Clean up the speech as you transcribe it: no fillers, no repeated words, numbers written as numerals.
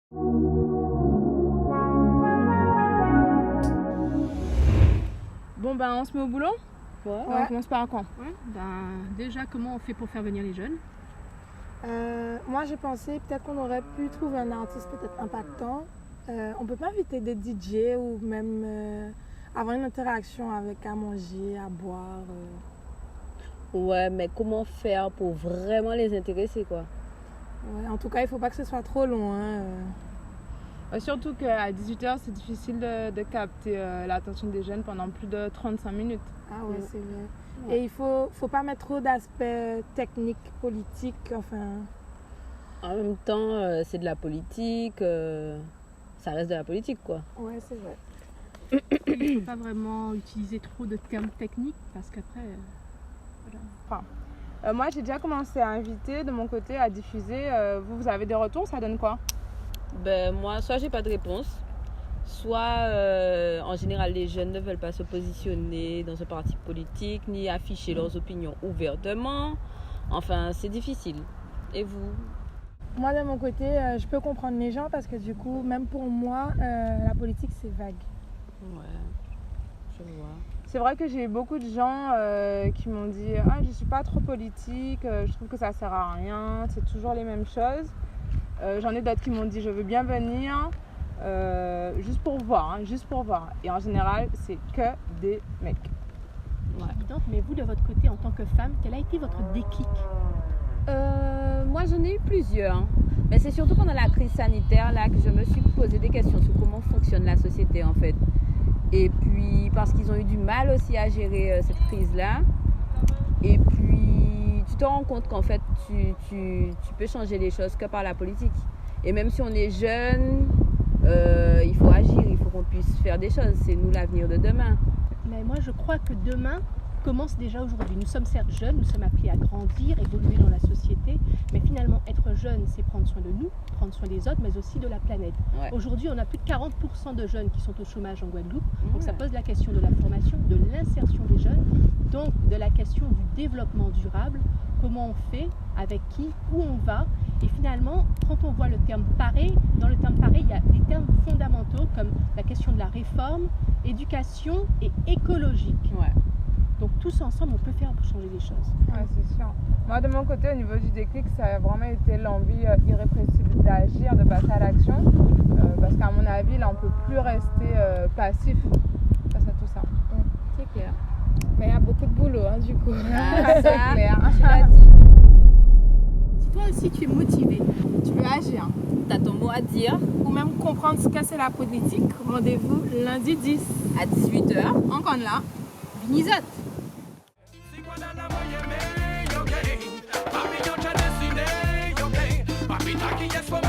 Bon, ben, on se met au boulot. Ouais. On commence par quand? Ouais, déjà, comment on fait pour faire venir les jeunes? Moi, j'ai pensé peut-être qu'on aurait pu trouver un artiste peut-être impactant. On peut pas inviter des DJ ou même avoir une interaction avec à manger, à boire. Ouais, mais comment faire pour vraiment les intéresser, quoi? Ouais, en tout cas, il faut pas que ce soit trop long. Hein. Surtout qu'à 18h, c'est difficile de capter l'attention des jeunes pendant plus de 35 minutes. Ah ouais, c'est vrai. Et il faut pas mettre trop d'aspects techniques, politiques, enfin... En même temps, c'est de la politique, ça reste de la politique, quoi. Ouais, c'est vrai. Il ne faut pas vraiment utiliser trop de termes techniques parce qu'après, Moi, j'ai déjà commencé à inviter de mon côté, à diffuser. Vous avez des retours, ça donne quoi? Ben, moi, soit j'ai pas de réponse, soit en général les jeunes ne veulent pas se positionner dans un parti politique, ni afficher leurs opinions ouvertement. Enfin, c'est difficile. Et vous? Moi, de mon côté, je peux comprendre les gens parce que du coup, même pour moi, la politique, c'est vague. Ouais, je vois. C'est vrai que j'ai eu beaucoup de gens qui m'ont dit « Ah, je suis pas trop politique, je trouve que ça sert à rien, c'est toujours les mêmes choses. » J'en ai d'autres qui m'ont dit « Je veux bien venir, juste pour voir, hein, juste pour voir. » Et en général, c'est que des mecs. c'est évident. Mais vous, de votre côté, en tant que femme, quel a été votre déclic? Moi, j'en ai eu plusieurs. Mais c'est surtout pendant la crise sanitaire là, que je me suis posé des questions sur comment fonctionne la société, en fait. Et puis, parce qu'ils ont eu du mal aussi à gérer cette crise-là. Et puis, tu te rends compte qu'en fait, tu peux changer les choses que par la politique. Et même si on est jeune, il faut agir, il faut qu'on puisse faire des choses. C'est nous l'avenir de demain. Mais moi, je crois que demain commence déjà aujourd'hui. Nous sommes certes jeunes, nous sommes appelés à grandir, évoluer dans la société, mais finalement, être jeune, c'est prendre soin de nous, prendre soin des autres, mais aussi de la planète. Ouais. Aujourd'hui, on a plus de 40% de jeunes qui sont au chômage en Guadeloupe, donc ça pose la question de la formation, de l'insertion des jeunes, donc de la question du développement durable, comment on fait, avec qui, où on va, et finalement, quand on voit le terme pareil, dans le terme pareil, il y a des termes fondamentaux comme la question de la réforme, éducation et écologique. Ouais. Donc tous ensemble, on peut faire pour changer les choses. Ouais, c'est sûr. Moi, de mon côté, au niveau du déclic, ça a vraiment été l'envie irrépressible d'agir, de passer à l'action. Parce qu'à mon avis, là, on ne peut plus rester passif face à tout ça. C'est clair. Mais il y a beaucoup de boulot, hein, du coup. Ah, ça, clair. tu l'as dit. Si toi aussi tu es motivé, Tu veux agir T'as ton mot à dire Ou même comprendre ce que c'est la politique, rendez-vous lundi 10. à 18h. encore là. Vignizotte. Papi, yo te destiné, yo, papi, aquí es como